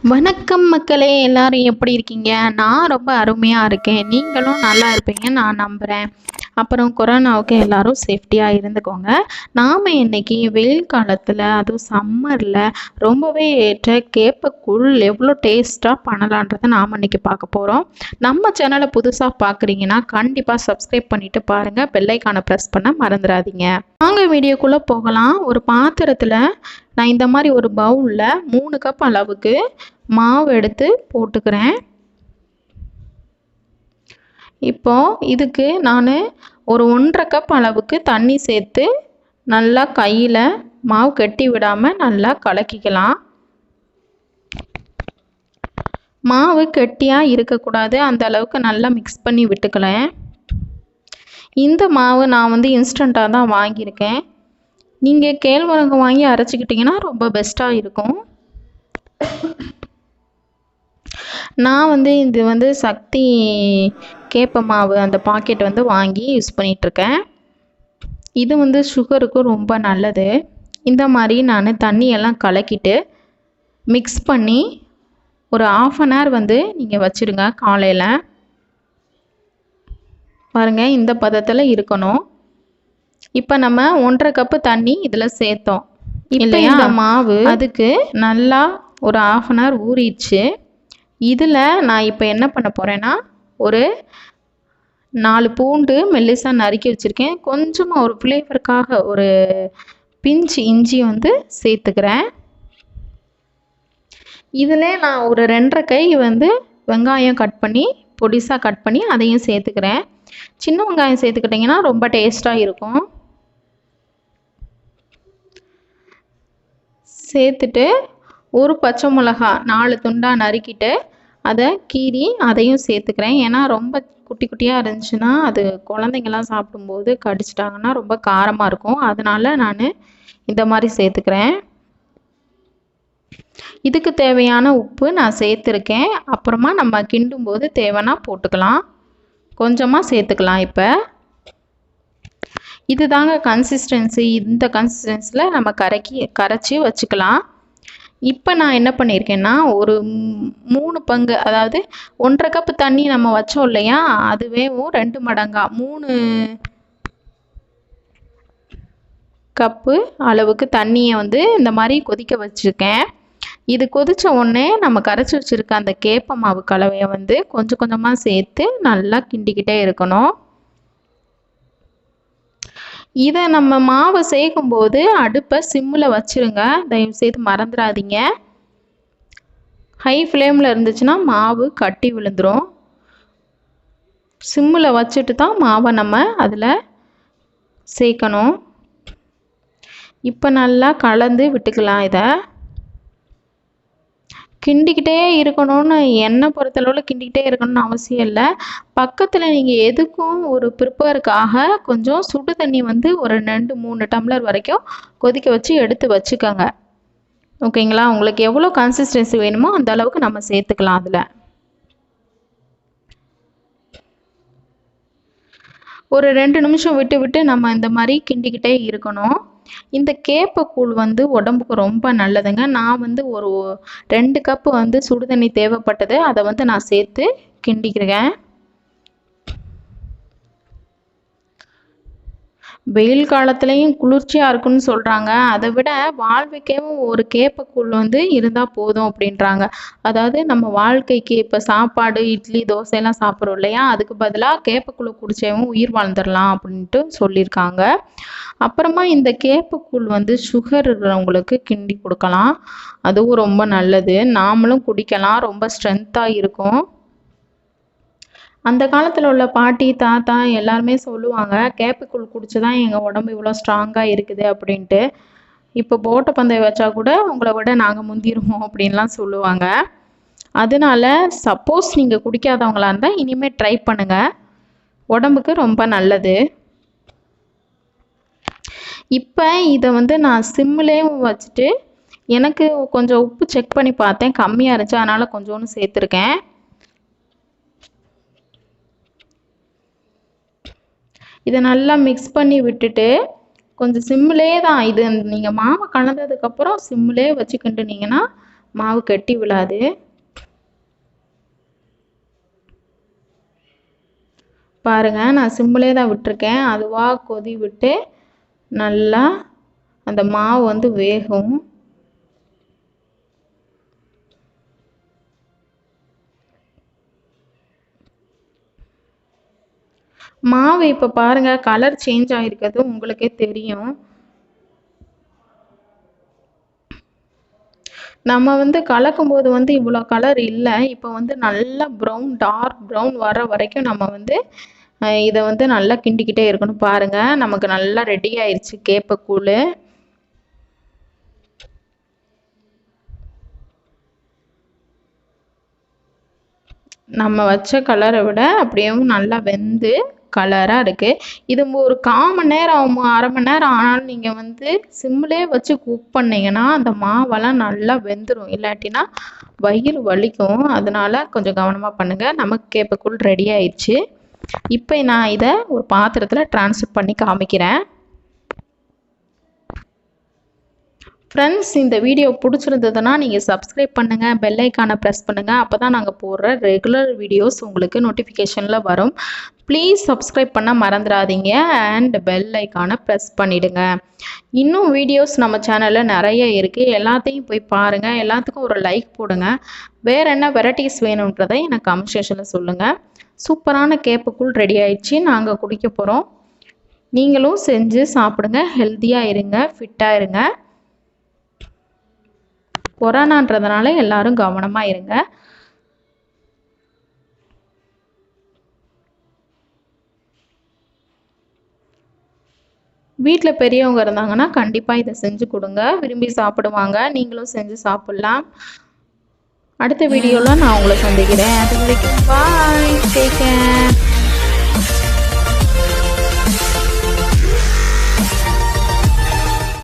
வணக்கம் மக்களே, எல்லாரும் எப்படி இருக்கீங்க? நான் ரொம்ப அருமையாக இருக்கேன். நீங்களும் நல்லா இருப்பீங்கன்னு நான் நம்புகிறேன். அப்புறம் கொரோனாவுக்கு எல்லாரும் சேஃப்டியாக இருந்துக்கோங்க. நாம் இன்னைக்கு வெயில் காலத்தில் அதுவும் சம்மரில் ரொம்பவே ஏற்ற கேப்பக்கூழ் எவ்வளோ டேஸ்ட்டாக பண்ணலான்றதை நாம் இன்னைக்கு பார்க்க போகிறோம். நம்ம சேனலை புதுசாக பார்க்குறீங்கன்னா கண்டிப்பாக சப்ஸ்கிரைப் பண்ணிவிட்டு பாருங்கள். பெல் ஐகானை ப்ரெஸ் பண்ண மறந்துடாதீங்க. வாங்க வீடியோக்குள்ளே போகலாம். ஒரு பாத்திரத்தில் நான் இந்த மாதிரி ஒரு பவுலில் 3 கப் அளவுக்கு மாவு எடுத்து போட்டுக்கிறேன். இப்போ இதுக்கு நான் ஒரு 1.5 கப் அளவுக்கு தண்ணி சேர்த்து நல்லா கையில் மாவு கட்டி விடாமல் நல்லா கலக்கிக்கலாம். மாவு கெட்டியாக இருக்கக்கூடாது, அந்த அளவுக்கு நல்லா மிக்ஸ் பண்ணி விட்டுக்கலாம். இந்த மாவு நான் இன்ஸ்டண்ட்டாக தான் வாங்கியிருக்கேன். நீங்கள் கேழ்வரகு வாங்கி அரைச்சிக்கிட்டிங்கன்னா ரொம்ப பெஸ்ட்டாக இருக்கும். நான் இது சக்தி கேப்ப மாவு அந்த பாக்கெட் வாங்கி யூஸ் பண்ணிகிட்ருக்கேன். இது சுகருக்கு ரொம்ப நல்லது. இந்த மாதிரி நான் தண்ணியெல்லாம் கலக்கிட்டு மிக்ஸ் பண்ணி ஒரு 1/2 hour நீங்கள் வச்சுடுங்க. காலையில் பாருங்கள், இந்த பதத்தில் இருக்கணும். இப்போ நம்ம 1.5 கப்பு தண்ணி இதில் சேர்த்தோம் இல்லையா? இந்த மாவு அதுக்கு நல்லா ஒரு 1/2 hour ஊறிடுச்சு. இதில் நான் இப்போ என்ன பண்ண போகிறேன்னா, ஒரு 4 பூண்டு மெல்லிசாக நறுக்கி வச்சுருக்கேன். கொஞ்சமாக ஒரு ஃப்ளேவருக்காக ஒரு பிஞ்சு இஞ்சி சேர்த்துக்கிறேன். இதில் நான் ஒரு 2.5 கை வெங்காயம் கட் பண்ணி பொடிசாக கட் பண்ணி அதையும் சேர்த்துக்கிறேன். சின்ன வெங்காயம் சேர்த்துக்கிட்டிங்கன்னா ரொம்ப டேஸ்ட்டாக இருக்கும். சேர்த்துட்டு ஒரு பச்சை மிளகா 4 துண்டாக நறுக்கிட்டு அதை கீறி அதையும் சேர்த்துக்கிறேன். ஏன்னா ரொம்ப குட்டி குட்டியாக இருந்துச்சுன்னா அது குழந்தைங்கள்லாம் சாப்பிடும்போது கடிச்சிட்டாங்கன்னா ரொம்ப காரமாக இருக்கும். அதனால நான் இந்த மாதிரி சேர்த்துக்கிறேன். இதுக்கு தேவையான உப்பு நான் சேர்த்துருக்கேன். அப்புறமா நம்ம கிண்டும் போது தேவைன்னா போட்டுக்கலாம், கொஞ்சமாக சேர்த்துக்கலாம். இப்போ இது தாங்க கன்சிஸ்டன்சி. இந்த கன்சிஸ்டன்சியில் நம்ம கரைச்சி வச்சுக்கலாம். இப்போ நான் என்ன பண்ணியிருக்கேன்னா, ஒரு 3 பங்கு, அதாவது 1.5 கப்பு தண்ணி நம்ம வச்சோம் இல்லையா, அதுவே 2 மடங்கா 3 கப்பு அளவுக்கு தண்ணியை இந்த மாதிரி கொதிக்க வச்சுருக்கேன். இது கொதித்த உடனே நம்ம கரைச்சி வச்சுருக்க அந்த கேப்ப மாவு கலவையை கொஞ்சம் கொஞ்சமாக சேர்த்து நல்லா கிண்டிக்கிட்டே இருக்கணும். இதை நம்ம மாவை சேர்க்கும்போது அடுப்பை சிம்மில் வச்சுருங்க, தயவுசெய்து மறந்துடாதீங்க. ஹை ஃப்ளேமில் இருந்துச்சுன்னா மாவு கட்டி விழுந்துடும். சிம்மில் வச்சுட்டு தான் மாவை நம்ம அதில் சேர்க்கணும். இப்போ நல்லா கலந்து விட்டுக்கலாம். இதை கிண்டிக்கிட்டே இருக்கணும்னு, எண்ணெய் பொறுத்தளவில் கிண்டிக்கிட்டே இருக்கணும்னு அவசியம் இல்லை. பக்கத்தில் நீங்கள் எதுக்கும் ஒரு ப்ரிப்பேருக்காக கொஞ்சம் சுடு தண்ணி ஒரு 2-3 டம்ளர் வரைக்கும் கொதிக்க வச்சு எடுத்து வச்சுக்கோங்க. ஓகேங்களா? உங்களுக்கு எவ்வளோ கன்சிஸ்டன்சி வேணுமோ அந்த அளவுக்கு நம்ம சேர்த்துக்கலாம். அதில் ஒரு 2 நிமிஷம் விட்டு விட்டு நம்ம இந்த மாதிரி கிண்டிக்கிட்டே இருக்கணும். இந்த கேப்பக்கூழ் உடம்புக்கு ரொம்ப நல்லதுங்க. நான் ஒரு 2 கப்பு சுடுதண்ணி தேவைப்பட்டது, அதை நான் சேர்த்து கிண்டிக்கிறேன். வெயில் காலத்துலேயும் குளிர்ச்சியாக இருக்குன்னு சொல்கிறாங்க. அதை விட வாழ்க்கைக்கும் ஒரு கேப்பக்கூழ் இருந்தால் போதும் அப்படின்றாங்க. அதாவது நம்ம வாழ்க்கைக்கு இப்போ சாப்பாடு இட்லி தோசையெல்லாம் சாப்பிட்றோம் இல்லையா, அதுக்கு பதிலாக கேப்பக்கூழ் குடிச்சவும் உயிர் வாழ்ந்துடலாம் அப்படின்ட்டு சொல்லியிருக்காங்க. அப்புறமா இந்த கேப்பக்கூழ் சுகர் இருக்கிறவங்களுக்கு கிண்டி கொடுக்கலாம், அதுவும் ரொம்ப நல்லது. நாமளும் குடிக்கலாம், ரொம்ப ஸ்ட்ரென்த்தாக இருக்கும். அந்த காலத்தில் உள்ள பாட்டி தாத்தா எல்லாருமே சொல்லுவாங்க, கேப்பக்கூழ் குடிச்சு தான் எங்கள் உடம்பு இவ்வளோ ஸ்ட்ராங்காக இருக்குது அப்படின்ட்டு. இப்போ போட்ட பந்தயம் வச்சா கூட உங்களை விட நாங்கள் முந்திருவோம் அப்படின்லாம் சொல்லுவாங்க. அதனால சப்போஸ் நீங்கள் குடிக்காதவங்களா இருந்தால் இனிமேல் ட்ரை பண்ணுங்கள், உடம்புக்கு ரொம்ப நல்லது. இப்போ இதை நான் சிம்மிலேயும் வச்சுட்டு, எனக்கு கொஞ்சம் உப்பு செக் பண்ணி பார்த்தேன், கம்மியாக இருந்துச்சு, அதனால் கொஞ்சோன்னு சேர்த்துருக்கேன். இதை நல்லா மிக்ஸ் பண்ணி விட்டுட்டு கொஞ்சம் சிம்மிலே தான், இது நீங்கள் மாவை கலந்ததுக்கப்புறம் சிம்மிலே வச்சு கிண்டுனீங்கன்னா மாவு கட்டி விழாது. பாருங்க, நான் சிம்மிலே தான் விட்டுருக்கேன். அதுவாக கொதி விட்டு நல்லா அந்த மாவு வந்து வேகும். மாவு இப்போ பாருங்க கலர் சேஞ்ச் ஆகிருக்கிறது உங்களுக்கே தெரியும். நம்ம வந்து கலக்கும் போது வந்து இவ்வளோ கலர் இல்லை. இப்போ வந்து நல்லா ப்ரௌன், டார்க் ப்ரௌன் வர வரைக்கும் நம்ம வந்து இதை வந்து நல்லா கிண்டிக்கிட்டே இருக்கணும். பாருங்க, நமக்கு நல்லா ரெடி ஆயிடுச்சு கேப்பக்கூழ். நம்ம வச்ச கலரை விட அப்படியேவும் நல்லா வெந்து கலராக இருக்குது. இது ஒரு 1/4 மணி நேரம், அரை மணி நேரம் ஆனாலும் நீங்கள் வந்து சிம்மிலே வச்சு குக் பண்ணிங்கன்னா அந்த மாவெல்லாம் நல்லா வெந்துடும். இல்லாட்டினா வயிறு வலிக்கும். அதனால கொஞ்சம் கவனமாக பண்ணுங்கள். நமக்கு கேப்பக்கூழ் ரெடி ஆயிடுச்சு. இப்போ நான் இதை ஒரு பாத்திரத்தில் ட்ரான்ஸ்ஃபர் பண்ணி காமிக்கிறேன். ஃப்ரெண்ட்ஸ், இந்த வீடியோ பிடிச்சிருந்ததுன்னா நீங்கள் சப்ஸ்கிரைப் பண்ணுங்கள், பெல் ஐக்கானை ப்ரெஸ் பண்ணுங்கள். அப்போ தான் நாங்கள் போடுற ரெகுலர் வீடியோஸ் உங்களுக்கு நோட்டிஃபிகேஷனில் வரும். ப்ளீஸ் சப்ஸ்கிரைப் பண்ண மறந்துடாதீங்க அண்ட் பெல் ஐக்கானை ப்ரெஸ் பண்ணிவிடுங்க. இன்னும் வீடியோஸ் நம்ம சேனலில் நிறைய இருக்குது. எல்லாத்தையும் போய் பாருங்கள். எல்லாத்துக்கும் ஒரு லைக் போடுங்க. வேறு என்ன வெரைட்டிஸ் வேணுன்றதை எனக்கு கமெண்ட் செக்ஷனில் சொல்லுங்கள். சூப்பரான கேப்பக்கூழ் ரெடி ஆயிடுச்சு. நாங்கள் குடிக்க போகிறோம். நீங்களும் செஞ்சு சாப்பிடுங்க. ஹெல்த்தியாக இருங்க, ஃபிட்டாக இருங்க. கொரோனான்றதுனால எல்லாரும் கவனமாக இருங்க. வீட்டில் பெரியவங்க இருந்தாங்கன்னா கண்டிப்பாக இதை செஞ்சு கொடுங்க. விரும்பி சாப்பிடுவாங்க. நீங்களும் செஞ்சு சாப்பிட்லாம். அடுத்த வீடியோவில் நான் உங்களை சந்திக்கிறேன். அது வரைக்கும் பாய், டேக் கேர்.